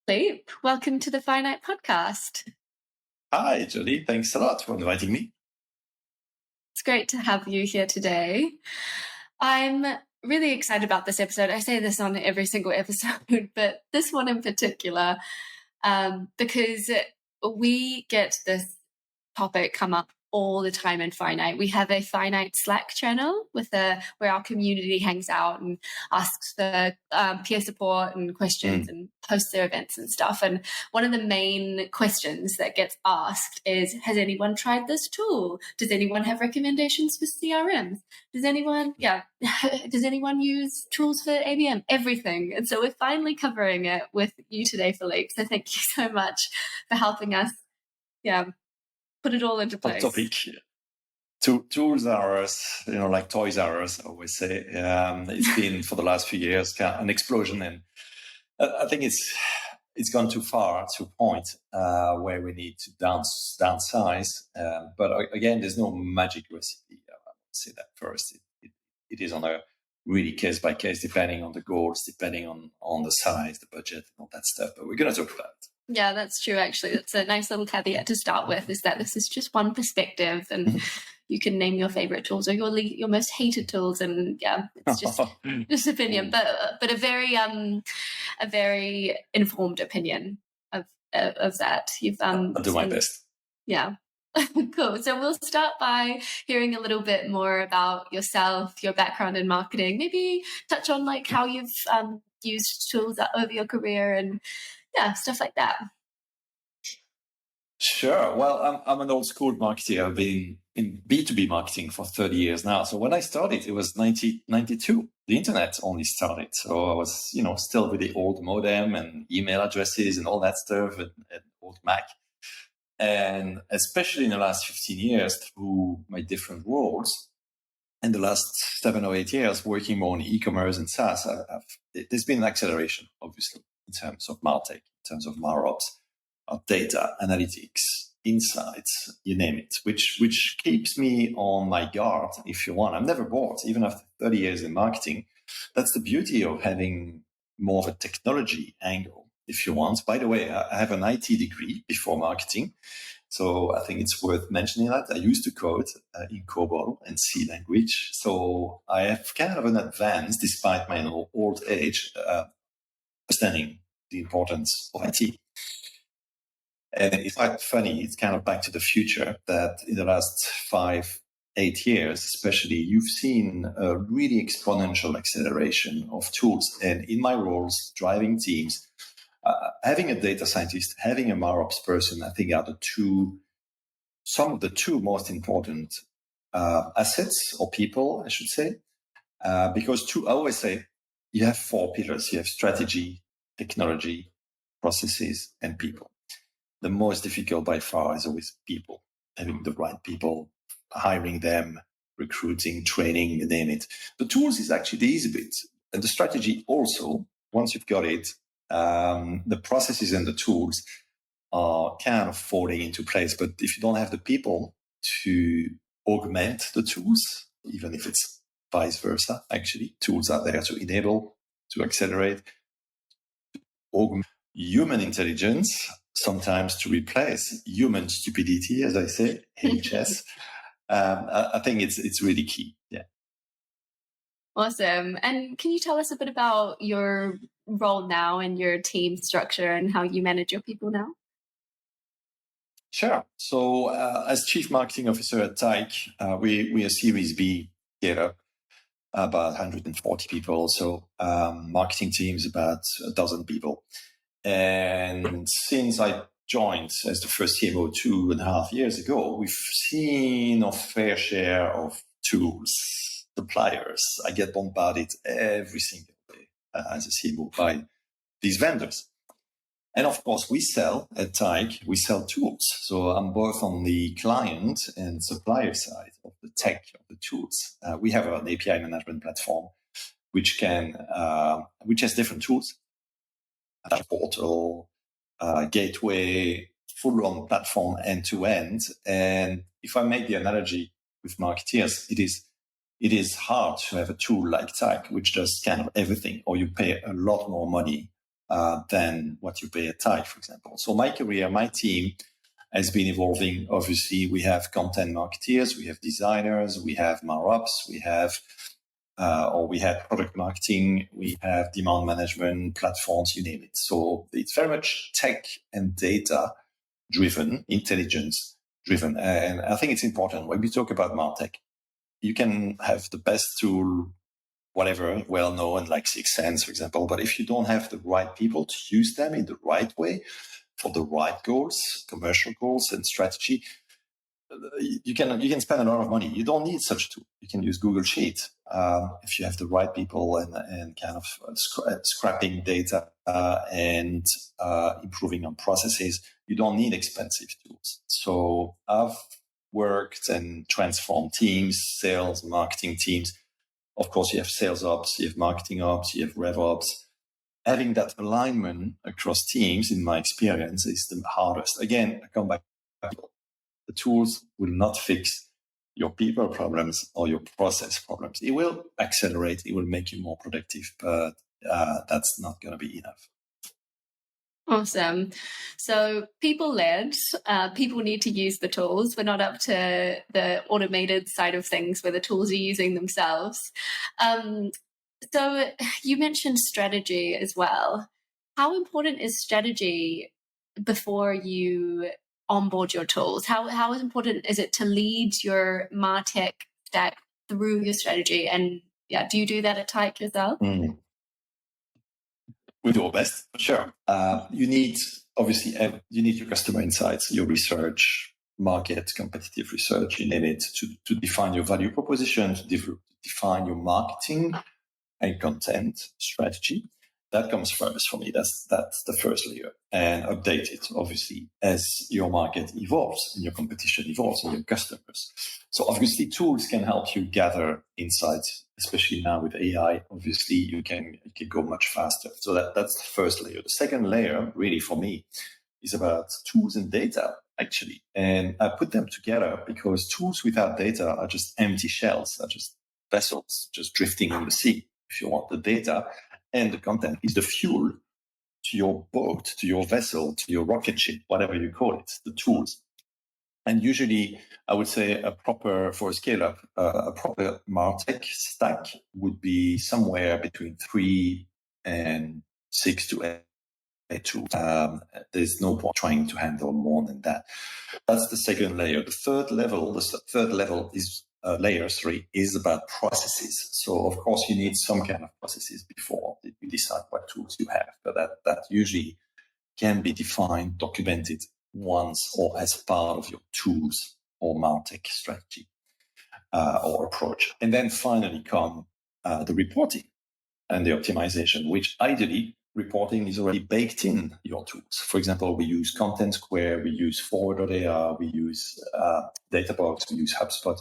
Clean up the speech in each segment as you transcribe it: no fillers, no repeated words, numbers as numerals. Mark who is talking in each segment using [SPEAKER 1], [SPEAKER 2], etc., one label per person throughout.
[SPEAKER 1] Philippe, welcome to the Finite podcast.
[SPEAKER 2] Hi, Jodie. Thanks a lot for inviting me.
[SPEAKER 1] It's great to have you here today. I'm really excited about this episode. I say this on every single episode, but this one in particular, because we get this topic come up all the time in Finite. We have a Finite Slack channel where our community hangs out and asks for peer support and questions and posts their events and stuff. And one of the main questions that gets asked is, has anyone tried this tool? Does anyone have recommendations for CRMs? Does anyone use tools for ABM? Everything. And so we're finally covering it with you today, Philippe. So thank you so much for helping us. Put it all into place.
[SPEAKER 2] Topic. Tools are us, like Toys R Us, I always say. It's been for the last few years an explosion, and I think it's gone too far to a point where we need to downsize. But again, there's no magic recipe. I would say that first. It is on a really case by case, depending on the goals, depending on the size, the budget, and all that stuff. But we're going to talk about it.
[SPEAKER 1] Yeah, that's true, actually. That's a nice little caveat to start with, is that this is just one perspective, and you can name your favorite tools or your most hated tools, and it's just opinion, but a very informed opinion of that.
[SPEAKER 2] I'll do my best.
[SPEAKER 1] Yeah. Cool. So we'll start by hearing a little bit more about yourself, your background in marketing, maybe touch on how you've used tools over your career and stuff like that.
[SPEAKER 2] Sure. Well, I'm an old school marketer. I've been in B2B marketing for 30 years now. So when I started, it was 1992. The internet only started. So I was, still with the old modem and email addresses and all that stuff and old Mac. And especially in the last 15 years, through my different roles, and the last 7 or 8 years working more on e-commerce and SaaS, there's been an acceleration, obviously, in terms of MarTech, in terms of MarOps, of data, analytics, insights, you name it, which keeps me on my guard, if you want. I'm never bored, even after 30 years in marketing. That's the beauty of having more of a technology angle, if you want. By the way, I have an IT degree before marketing, so I think it's worth mentioning that. I used to code in COBOL and C language, so I have kind of an advance, despite my old age, understanding the importance of IT. And it's quite funny, it's kind of back to the future, that in the last 5-8 years, especially, you've seen a really exponential acceleration of tools. And in my roles, driving teams, having a data scientist, having a MarOps person, I think are some of the two most important assets, or people, I should say. Because I always say, you have 4 pillars. You have strategy, technology, processes, and people. The most difficult by far is always people, having the right people, hiring them, recruiting, training, you name it. The tools is actually the easy bit. And the strategy also, once you've got it, the processes and the tools are kind of falling into place. But if you don't have the people to augment the tools, even if it's vice versa, actually, tools are there to enable, to accelerate, to augment human intelligence, sometimes to replace human stupidity, as I say, HS. I think it's really key. Yeah.
[SPEAKER 1] Awesome. And can you tell us a bit about your role now and your team structure and how you manage your people now?
[SPEAKER 2] Sure. So as Chief Marketing Officer at Tyke, we are Series B scale-up, about 140 people. So marketing teams about 1,000 people. And since I joined as the first CMO 2.5 years ago, we've seen a fair share of tools, suppliers. I get bombarded every single day as a CMO by these vendors. And of course, we sell at Tyke, we sell tools. So I'm both on the client and supplier side of the tech of the tools. We have an API management platform, which has different tools. Portal, gateway, full-on platform end-to-end. And if I make the analogy with marketeers, it is hard to have a tool like Tyke, which does kind of everything, or you pay a lot more money than what you pay at TIE, for example. So my career, my team has been evolving. Obviously, we have content marketeers, we have designers, we have MarOps, we have product marketing, we have demand management, platforms, you name it. So it's very much tech and data driven, intelligence driven. And I think it's important when we talk about MarTech, you can have the best tool, whatever, well known, like 6 Sense, for example. But if you don't have the right people to use them in the right way for the right goals, commercial goals and strategy, you can spend a lot of money. You don't need such a tool. You can use Google Sheet if you have the right people and kind of scrapping data and improving on processes. You don't need expensive tools. So I've worked and transformed teams, sales, marketing teams. Of course, you have sales ops, you have marketing ops, you have rev ops. Having that alignment across teams, in my experience, is the hardest. Again, I come back to people. The tools will not fix your people problems or your process problems. It will accelerate, it will make you more productive, but that's not going to be enough.
[SPEAKER 1] Awesome. So people-led, people need to use the tools. We're not up to the automated side of things where the tools are using themselves. So you mentioned strategy as well. How important is strategy before you onboard your tools? How important is it to lead your MarTech stack through your strategy? And do you do that at Tyke yourself?
[SPEAKER 2] We do our best, for sure. You need your customer insights, your research, market, competitive research, you name it, to define your value proposition, to define your marketing and content strategy. That comes first for me. That's the first layer. And update it, obviously, as your market evolves and your competition evolves and your customers. So obviously, tools can help you gather insights, especially now with AI. Obviously, you can go much faster. So that's the first layer. The second layer, really, for me, is about tools and data, actually. And I put them together because tools without data are just empty shells, are just vessels, just drifting on the sea. If you want the data and the content is the fuel to your boat, to your vessel, to your rocket ship, whatever you call it, the tools. And usually, I would say for a scale-up, a proper MarTech stack would be somewhere between 3 and 6 to 8 tools. There's no point trying to handle more than that. That's the second layer. The third level is layer 3 is about processes. So of course you need some kind of processes before you decide what tools you have, but that usually can be defined, documented once or as part of your tools or MarTech strategy or approach. And then finally come the reporting and the optimization, which ideally reporting is already baked in your tools. For example, we use Content Square, we use Forward.ai, we use Databox, we use HubSpot.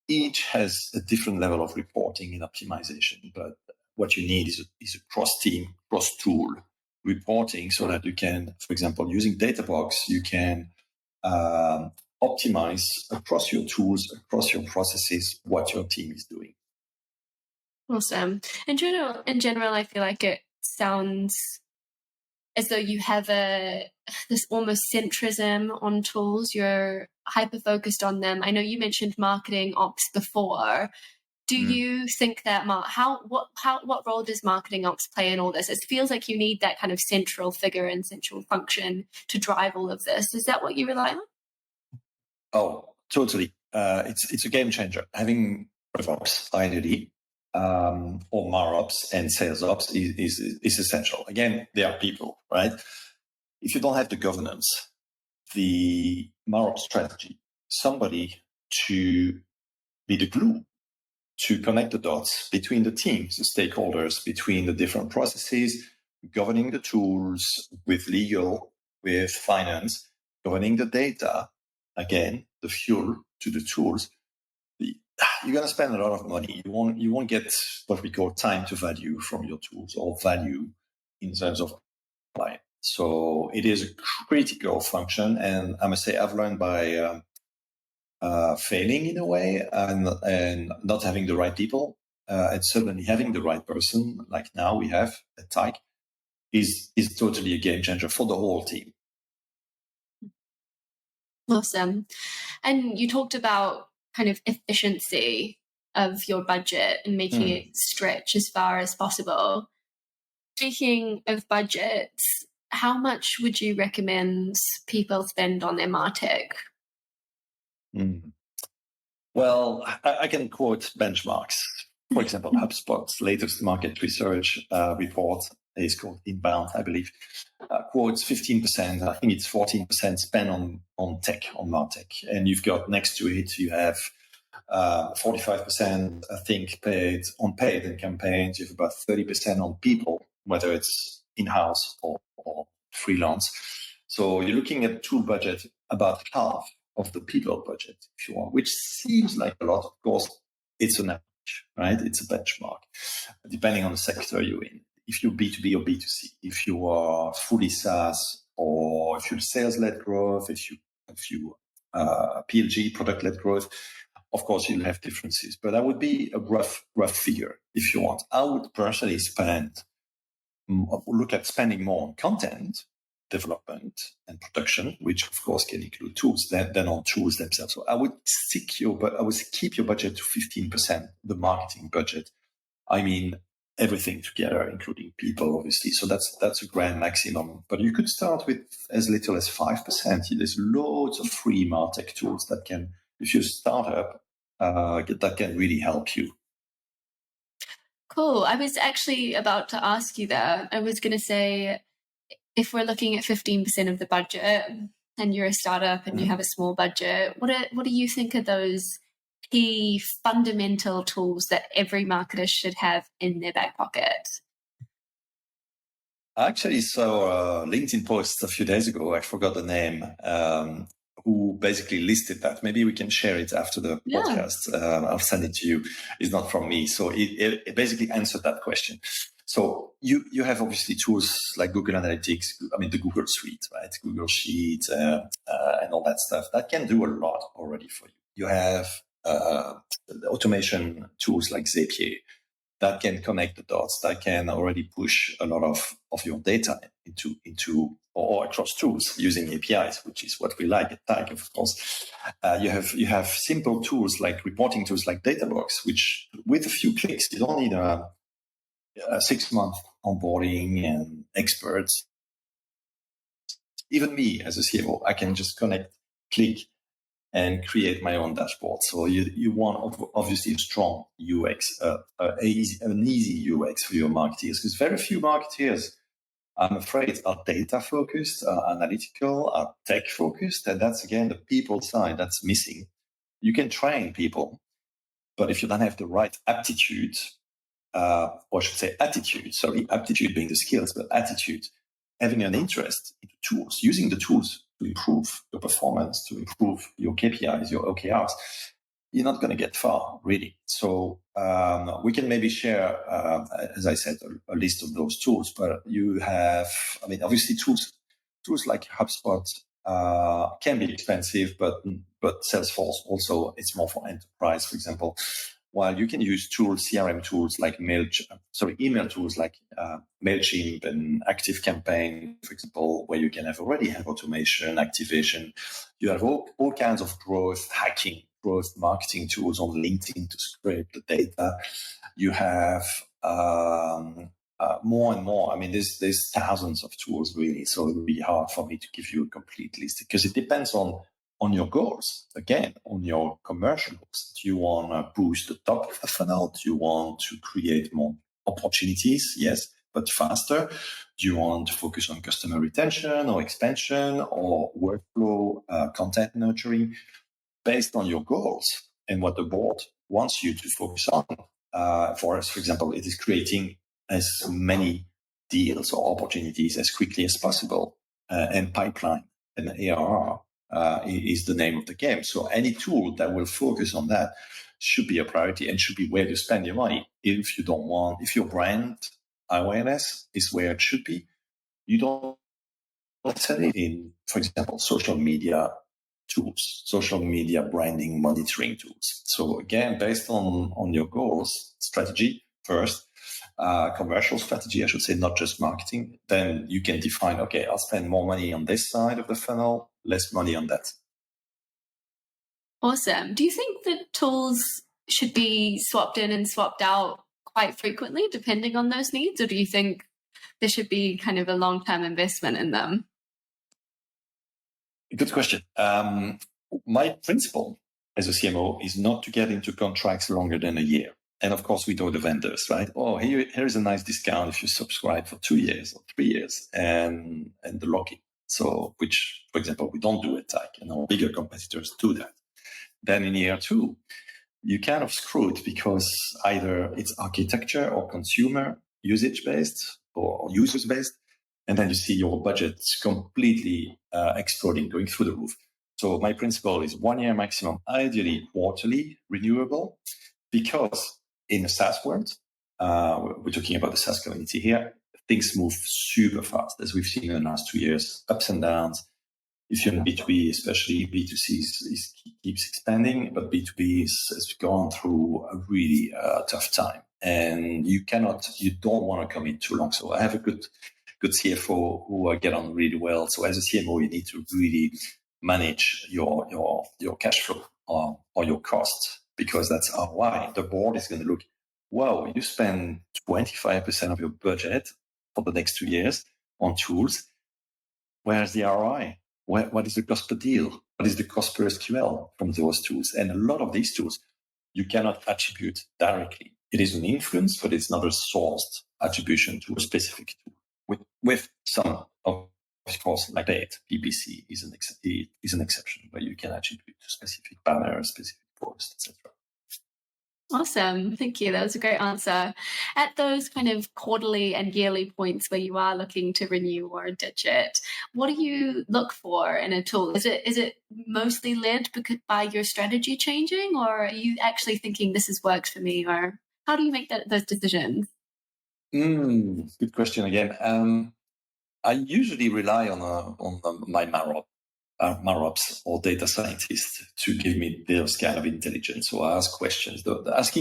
[SPEAKER 2] Each has a different level of reporting and optimization, but what you need is a cross-team, cross-tool reporting so that you can, for example, using Databox, you can optimize across your tools, across your processes, what your team is doing.
[SPEAKER 1] Awesome. In general, I feel like it sounds as though you have this almost centrism on tools. You're hyper-focused on them. I know you mentioned marketing ops before. Do you think that what role does marketing ops play in all this? It feels like you need that kind of central figure and central function to drive all of this. Is that what you rely on?
[SPEAKER 2] Oh, totally. It's a game changer. Having RevOps, ideally, or MarOps and sales ops is essential. Again, they are people, right? If you don't have the governance, the MarOps strategy, somebody to be the glue, to connect the dots between the teams, the stakeholders, between the different processes, governing the tools with legal, with finance, governing the data, again, the fuel to the tools. You're going to spend a lot of money. You won't get what we call time to value from your tools or value in terms of client. So it is a critical function. And I must say, I've learned by failing in a way and not having the right people and certainly having the right person, like now we have at Tyke, is totally a game changer for the whole team.
[SPEAKER 1] Awesome. And you talked about kind of efficiency of your budget and making it stretch as far as possible. Speaking of budgets, how much would you recommend people spend on their MarTech?
[SPEAKER 2] Well, I can quote benchmarks. For example, HubSpot's latest market research report is called Inbound, I believe, quotes 15%. I think it's 14% spent on tech, on MarTech. And you've got next to it, you have 45%, I think, paid in campaigns. You have about 30% on people, whether it's in-house or freelance. So you're looking at tool budget about half of the people budget, if you want, which seems like a lot. Of course, it's an average, right? It's a benchmark, depending on the sector you're in. If you're B2B or B2C, if you are fully SaaS, or if you're sales-led growth, if you PLG, product-led growth, of course, you'll have differences. But that would be a rough figure, if you want. I would personally look at spending more on content development and production, which of course can include tools, than on tools themselves. So I would keep your budget to 15%, the marketing budget. I mean, everything together, including people, obviously. So that's a grand maximum. But you could start with as little as 5%. There's loads of free MarTech tools that can, if you start up, that can really help you.
[SPEAKER 1] Cool. I was actually about to ask you that. I was going to say, if we're looking at 15% of the budget and you're a startup and you have a small budget, what do you think are those key fundamental tools that every marketer should have in their back pocket?
[SPEAKER 2] I actually saw a LinkedIn post a few days ago. I forgot the name. Who basically listed that. Maybe we can share it after the podcast. I'll send it to you. It's not from me. So it basically answered that question. So you have obviously tools like Google Analytics, I mean the Google Suite, right? Google Sheets and all that stuff. That can do a lot already for you. You have automation tools like Zapier that can connect the dots, that can already push a lot of your data into or across tools using APIs, which is what we like at Tag, of course. You have simple tools like reporting tools like Databox, which with a few clicks, you don't need a 6-month onboarding and experts. Even me as a CMO, I can just connect, click, and create my own dashboard. So you want obviously a strong UX, an easy UX for your marketeers, because very few marketeers, I'm afraid, are data focused, are analytical, are tech focused, and that's again the people side that's missing. You can train people, but if you don't have the right aptitude, or I should say attitude, aptitude being the skills, but attitude, having an interest in tools, using the tools to improve your performance, to improve your KPIs, your OKRs, you're not going to get far, really. So we can maybe share, as I said, a list of those tools. But you have, I mean, obviously tools like HubSpot can be expensive, but Salesforce also, it's more for enterprise, for example. While you can use CRM tools like email tools like MailChimp and ActiveCampaign, for example, where you can already have automation, activation. You have all kinds of growth marketing tools on LinkedIn to scrape the data. You have more and more. I mean, there's thousands of tools really, so it would be hard for me to give you a complete list because it depends on your goals, again, on your commercial goals. Do you want to boost the top of the funnel? Do you want to create more opportunities? Yes, but faster. Do you want to focus on customer retention or expansion or workflow, content nurturing? Based on your goals and what the board wants you to focus on. For us, for example, it is creating as many deals or opportunities as quickly as possible, and pipeline and ARR. Is the name of the game. So any tool that will focus on that should be a priority and should be where you spend your money. If your brand awareness is where it should be, you don't set it in, for example, social media tools, social media branding monitoring tools. So again, based on your goals, strategy first, commercial strategy, I should say, not just marketing, then you can define, okay, I'll spend more money on this side of the funnel, less money on that.
[SPEAKER 1] Awesome. Do you think that tools should be swapped in and swapped out quite frequently, depending on those needs? Or do you think there should be kind of a long-term investment in them?
[SPEAKER 2] Good question. My principle as a CMO is not to get into contracts longer than a year. And of course, we know the vendors, right? Oh, here's a nice discount if you subscribe for 2 years or 3 years, and the lock-in. So, which, for example, we don't do at Tech, and our bigger competitors do that. Then in year 2, you kind of screw it because either it's architecture or consumer usage-based or users-based, and then you see your budget completely exploding, going through the roof. So my principle is 1 year maximum, ideally quarterly renewable, because in a SaaS world, we're talking about the SaaS community here, things move super fast, as we've seen in the last 2 years, ups and downs. If you're in B2B, especially B2C keeps expanding, but B2B has gone through a really tough time, and you don't want to commit too long. So I have a good CFO who I get on really well. So as a CMO, you need to really manage your cash flow or your costs, because that's ROI. The board is going to look, wow, you spend 25% of your budget for the next 2 years on tools. Where's the ROI? What is the cost per deal? What is the cost per SQL from those tools? And a lot of these tools you cannot attribute directly. It is an influence, but it's not a sourced attribution to a specific tool. With some, of course, like that, PPC is an exception, where you can attribute to specific banners, specific posts, etc.
[SPEAKER 1] Awesome. Thank you. That was a great answer. At those kind of quarterly and yearly points where you are looking to renew or ditch it, what do you look for in a tool? Is it mostly led by your strategy changing, or are you actually thinking this has worked for me, or how do you make those decisions?
[SPEAKER 2] Good question again. I usually rely on my MarOps or data scientists to give me those kind of intelligence. So I ask questions. That's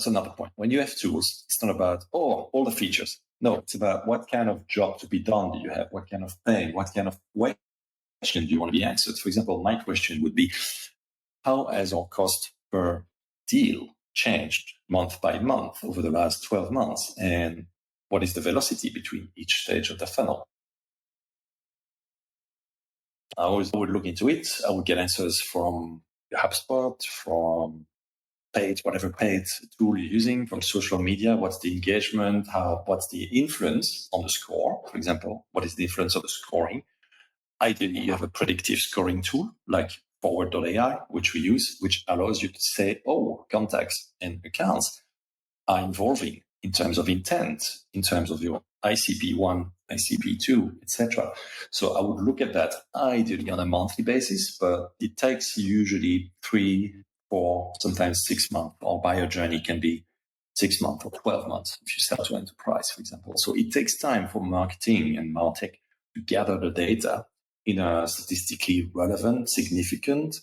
[SPEAKER 2] another point. When you have tools, it's not about, all the features. No, it's about what kind of job to be done do you have? What kind of thing? What kind of question do you want to be answered? For example, my question would be, how has our cost per deal changed month by month over the last 12 months? And what is the velocity between each stage of the funnel? I would look into it. I would get answers from HubSpot, from whatever paid tool you're using, from social media. What's the engagement? What's the influence on the score? For example, what is the influence of the scoring? Ideally, you have a predictive scoring tool like Forward.ai, which we use, which allows you to say, contacts and accounts are evolving in terms of intent, in terms of your ICP1, ICP2, etc. So I would look at that ideally on a monthly basis, but it takes usually 3, 4, sometimes 6 months. Our buyer journey can be 6 months or 12 months if you sell to enterprise, for example. So it takes time for marketing and MarTech to gather the data in a statistically relevant, significant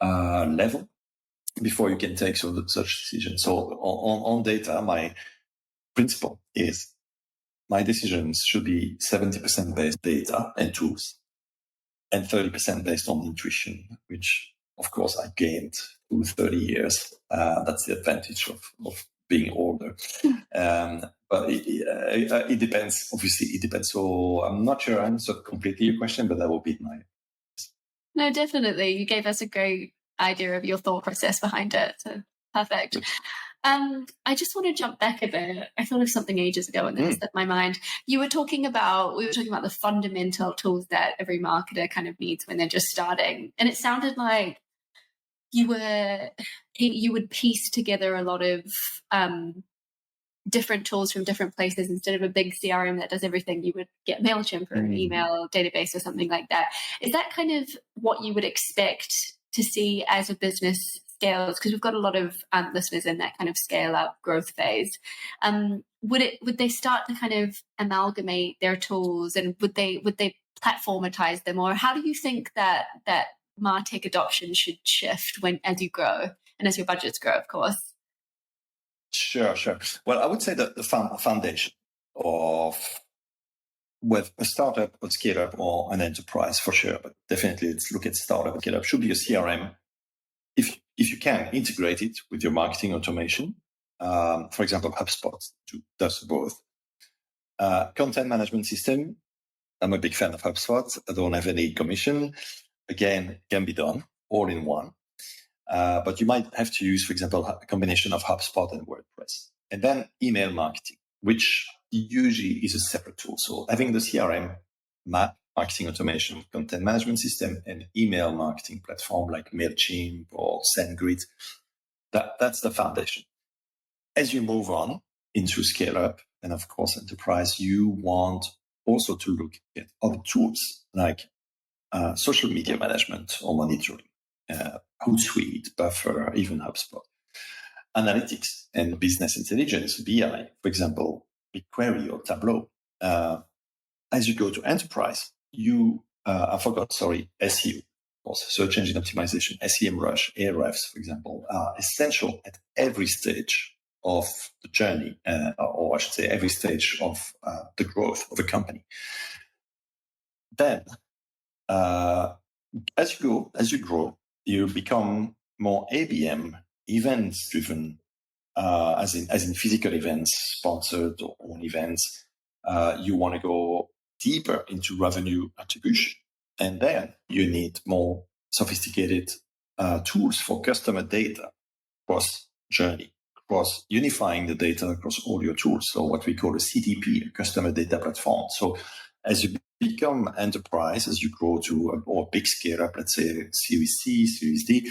[SPEAKER 2] level before you can take such decisions. So on data, my principle is my decisions should be 70% based data and tools, and 30% based on intuition, which of course I gained through 30 years. That's the advantage of being older. But it depends. Obviously, it depends. So I'm not sure I answered completely your question, but that will be my.
[SPEAKER 1] No, definitely. You gave us a great idea of your thought process behind it. So perfect.
[SPEAKER 2] Good.
[SPEAKER 1] I just want to jump back a bit. I thought of something ages ago and then it slipped my mind. We were talking about the fundamental tools that every marketer kind of needs when they're just starting. And it sounded like you would piece together a lot of different tools from different places. Instead of a big CRM that does everything, you would get MailChimp or an email database or something like that. Is that kind of what you would expect to see as a business scales? Because we've got a lot of listeners in that kind of scale up growth phase. Would they start to kind of amalgamate their tools, and would they platformatize them, or how do you think that MarTech adoption should shift as you grow and as your budgets grow, of course?
[SPEAKER 2] Sure. Well, I would say that the foundation of with a startup or scale up or an enterprise for sure, but definitely let's look at startup and scale up should be a CRM. If you can integrate it with your marketing automation, for example, HubSpot does both. Content management system. I'm a big fan of HubSpot. I don't have any commission. Again, can be done all in one. But you might have to use, for example, a combination of HubSpot and WordPress. And then email marketing, which usually is a separate tool. So having the CRM, marketing automation, content management system, and email marketing platform like MailChimp or SendGrid, that's the foundation. As you move on into scale up and of course enterprise, you want also to look at other tools like social media management or monitoring, Hootsuite, Buffer, even HubSpot. Analytics and business intelligence, BI, for example, BigQuery or Tableau. As you go to enterprise, SEO, also search engine optimization, SEMrush, Ahrefs, for example, are essential at every stage of the journey, or I should say every stage of the growth of a company. Then, as you grow, you become more ABM, events driven, as in physical events, sponsored or own events. You want to go deeper into revenue attribution, and then you need more sophisticated tools for customer data across journey, across unifying the data across all your tools. So what we call a CDP, a customer data platform. So as you become enterprise, as you grow to a big scale up, let's say Series C, Series D,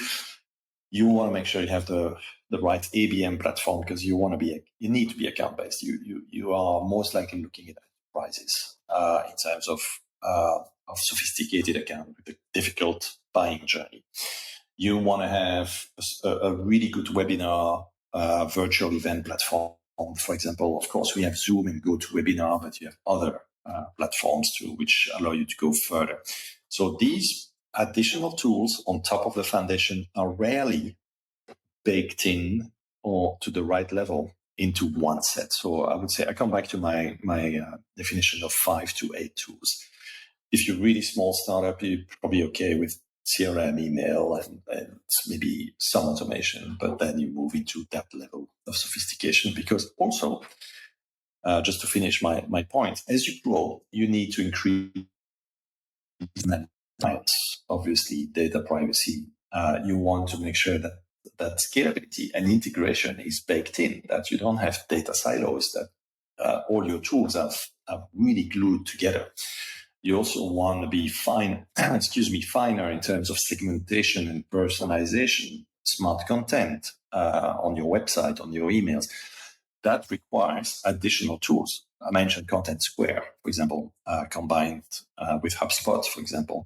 [SPEAKER 2] you want to make sure you have the right ABM platform because you need to be account based. You are most likely looking at enterprises in terms of sophisticated account with a difficult buying journey. You want to have a really good webinar, virtual event platform. For example, of course, we have Zoom and GoToWebinar, but you have other platforms too, which allow you to go further. So these additional tools on top of the foundation are rarely baked in or to the right level into one set. So I would say I come back to my definition of 5 to 8 tools. If you're really small startup, you're probably okay with CRM, email, and maybe some automation, but then you move into that level of sophistication because also, just to finish my point, as you grow, you need to increase compliance, obviously data privacy. You want to make sure that scalability and integration is baked in, that you don't have data silos, that all your tools are really glued together. You also want to be finer in terms of segmentation and personalization, smart content on your website, on your emails. That requires additional tools. I mentioned Content Square, for example, combined with HubSpot, for example,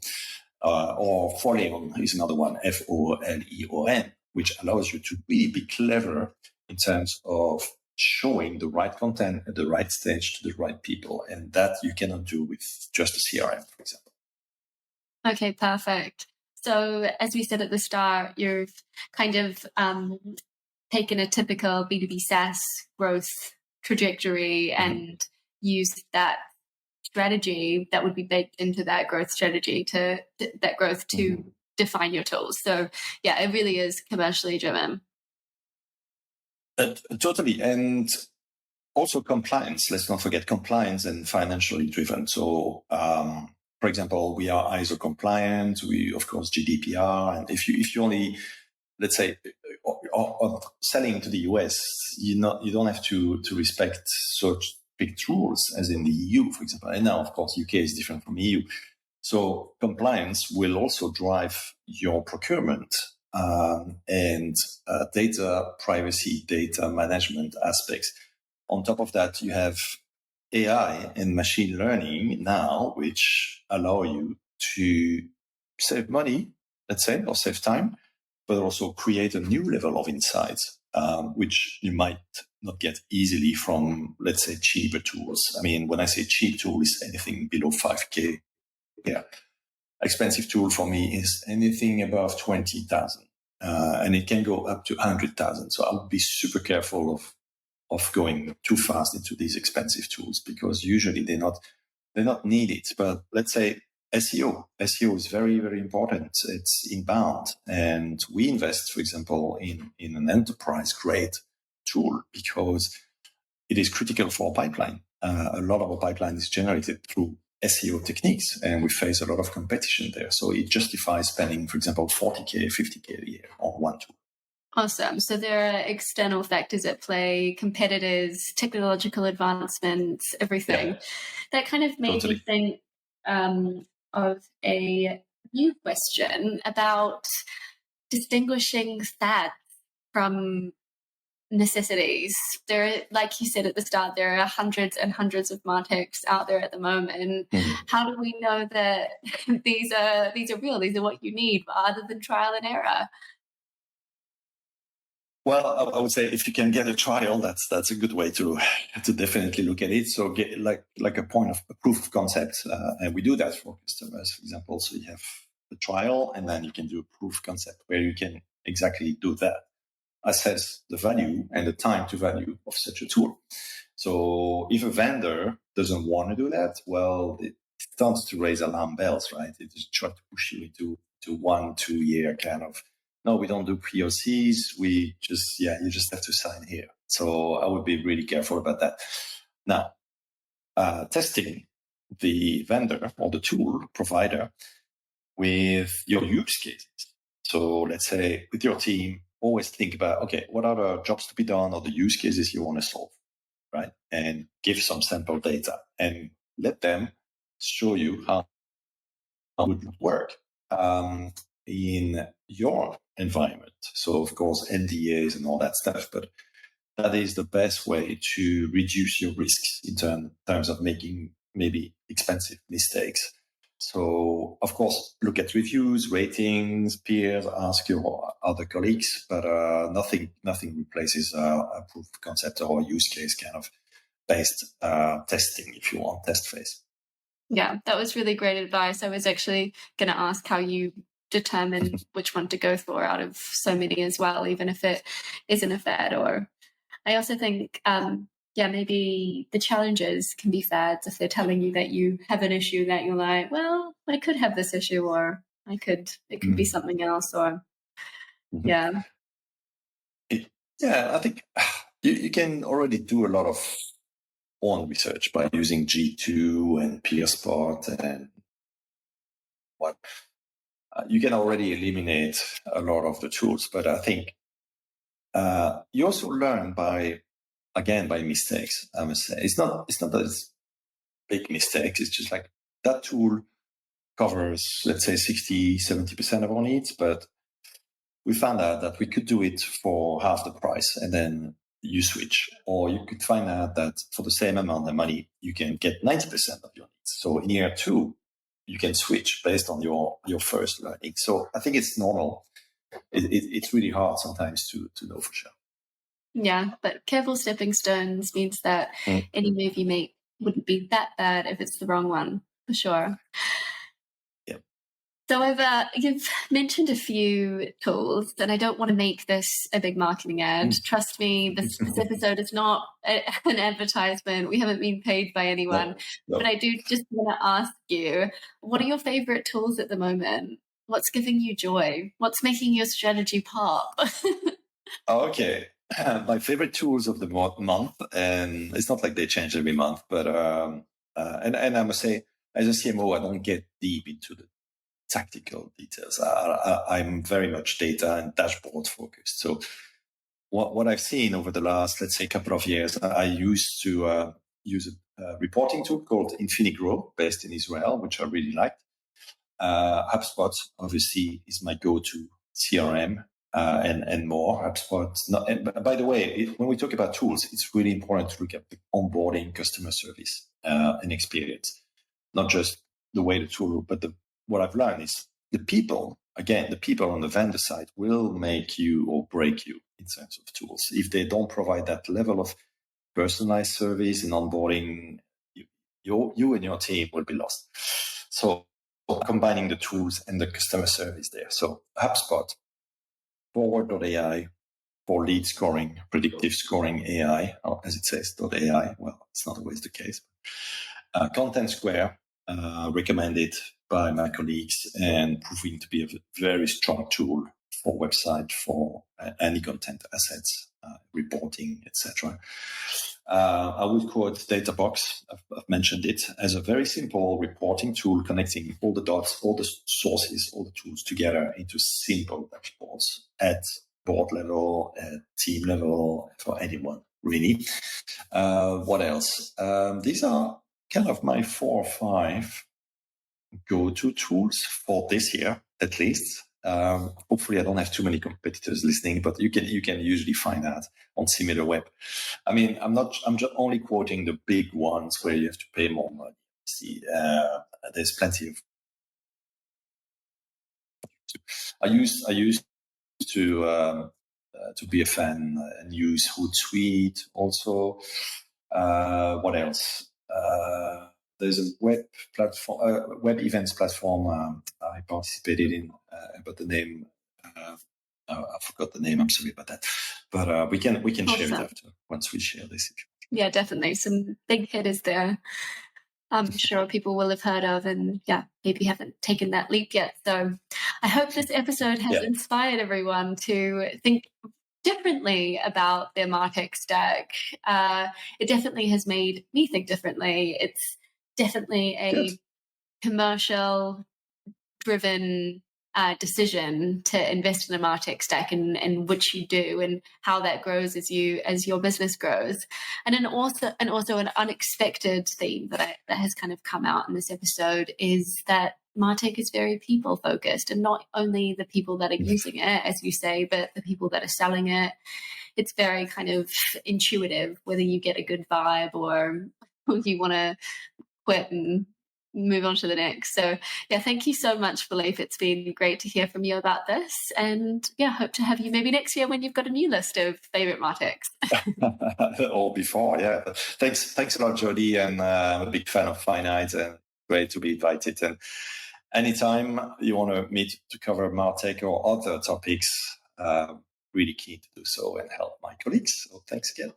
[SPEAKER 2] or Foleon is another one, Foleon, which allows you to really be clever in terms of showing the right content at the right stage to the right people. And that you cannot do with just a CRM, for example.
[SPEAKER 1] Okay, perfect. So as we said at the start, you've kind of taken a typical B2B SaaS growth trajectory and used that strategy that would be baked into that growth strategy to define your tools. So yeah, it really is commercially driven.
[SPEAKER 2] Totally. And also compliance. Let's not forget compliance and financially driven. So, for example, we are ISO compliant. We, of course, GDPR. And if you only, let's say, selling to the US, you don't have to respect such big rules as in the EU, for example. And now, of course, UK is different from EU. So compliance will also drive your procurement and data privacy, data management aspects. On top of that, you have AI and machine learning now, which allow you to save money, let's say, or save time, but also create a new level of insights, which you might not get easily from, let's say, cheaper tools. I mean, when I say cheap tool, is anything below 5K. Yeah. Expensive tool for me is anything above 20,000. And it can go up to 100,000. So I would be super careful of of going too fast into these expensive tools because usually they're not needed. But let's say SEO is very, very important. It's inbound, and we invest, for example, in an enterprise grade tool because it is critical for our pipeline. A lot of our pipeline is generated through SEO techniques, and we face a lot of competition there. So it justifies spending, for example, 40K, 50K a year on one tool.
[SPEAKER 1] Awesome. So there are external factors at play, competitors, technological advancements, everything.
[SPEAKER 2] Yeah,
[SPEAKER 1] That kind of made me think of a new question about distinguishing fads from necessities. There are, like you said at the start, there are hundreds and hundreds of MarTechs out there at the moment. How do we know that these are real? These are what you need, rather than trial and error?
[SPEAKER 2] Well, I would say if you can get a trial, that's a good way to definitely look at it. So get like a point of a proof of concept, and we do that for customers, for example. So you have the trial, and then you can do a proof of concept where you can exactly do that, assess the value and the time to value of such a tool. So if a vendor doesn't want to do that, well, it starts to raise alarm bells, right? It just tries to push you into 1-2 year kind of, no, we don't do POCs. You just have to sign here. So I would be really careful about that. Now, testing the vendor or the tool provider with your use cases. So let's say with your team, always think about, okay, what are the jobs to be done or the use cases you want to solve, right? And give some sample data and let them show you how it would work in your environment. So of course, NDAs and all that stuff, but that is the best way to reduce your risks in terms of making maybe expensive mistakes. So of course, look at reviews, ratings, peers, ask your other colleagues, but nothing replaces a proof of concept or a use case kind of based testing, if you want, test phase.
[SPEAKER 1] Yeah, that was really great advice. I was actually going to ask how you determine which one to go for out of so many as well, even if it isn't a fad. Or I also think, maybe the challenges can be fads if they're telling you that you have an issue that you're like, well, I could have this issue, or it could be something else, or yeah.
[SPEAKER 2] I think you can already do a lot of own research by using G2 and PeerSpot and what you can already eliminate a lot of the tools. But I think you also learn by mistakes. I must say it's not that it's big mistakes. It's just like that tool covers, let's say, 60-70% of our needs, but we found out that we could do it for half the price, and then you switch. Or you could find out that for the same amount of money, you can get 90% of your needs. So in year 2, you can switch based on your first learning. So I think it's normal. It's really hard sometimes to know for sure.
[SPEAKER 1] Yeah, but careful stepping stones means that any move you make wouldn't be that bad if it's the wrong one, for sure. So you've mentioned a few tools, and I don't want to make this a big marketing ad. Trust me, this episode is not an advertisement. We haven't been paid by anyone. No. But I do just want to ask you, what are your favorite tools at the moment? What's giving you joy? What's making your strategy pop?
[SPEAKER 2] Okay. My favorite tools of the month, and it's not like they change every month, but and I must say, as a CMO, I don't get deep into the tactical details. I'm very much data and dashboard focused. So what I've seen over the last, let's say, couple of years, I used to use a reporting tool called Infinite based in Israel, which I really liked. HubSpot, obviously, is my go-to CRM and more. HubSpot. By the way, when we talk about tools, it's really important to look at the onboarding, customer service, and experience, not just the way the tool, but what I've learned is the people on the vendor side will make you or break you in terms of tools. If they don't provide that level of personalized service and onboarding, you and your team will be lost. So combining the tools and the customer service there. So HubSpot, Forward.ai, for lead scoring, predictive scoring AI, or as it says, .ai. Well, it's not always the case. Content Square, recommended by my colleagues and proving to be a very strong tool for website, for any content assets, reporting, etc. I would quote Databox, I've mentioned it, as a very simple reporting tool connecting all the dots, all the sources, all the tools together into simple dashboards at board level, at team level, for anyone, really. What else? These are kind of my 4 or 5 go-to tools for this year, at least. Hopefully I don't have too many competitors listening, but you can usually find that on SimilarWeb. I mean, I'm just only quoting the big ones where you have to pay more money. See, there's plenty of. I used to be a fan and use Hootsuite also. What else? There's a web platform, web events platform I participated in, but the name I forgot the name. I'm sorry about that. But we can share it after once we share this.
[SPEAKER 1] Yeah, definitely some big hitters there. I'm sure people will have heard of, and maybe haven't taken that leap yet. So I hope this episode has inspired everyone to think differently about their MarTech stack. It definitely has made me think differently. It's definitely a commercial driven decision to invest in a MarTech stack, and which you do, and how that grows as your business grows. And then also an unexpected theme that has kind of come out in this episode is that MarTech is very people focused, and not only the people that are using it, as you say, but the people that are selling it. It's very kind of intuitive, whether you get a good vibe or you want to quit and move on to the next. So thank you so much, Philippe. It's been great to hear from you about this, and hope to have you maybe next year when you've got a new list of favorite MarTechs.
[SPEAKER 2] Or before, Thanks a lot, Jody, and I'm a big fan of Finite, and great to be invited. And anytime you want to meet to cover MarTech or other topics, really keen to do so and help my colleagues. So thanks again.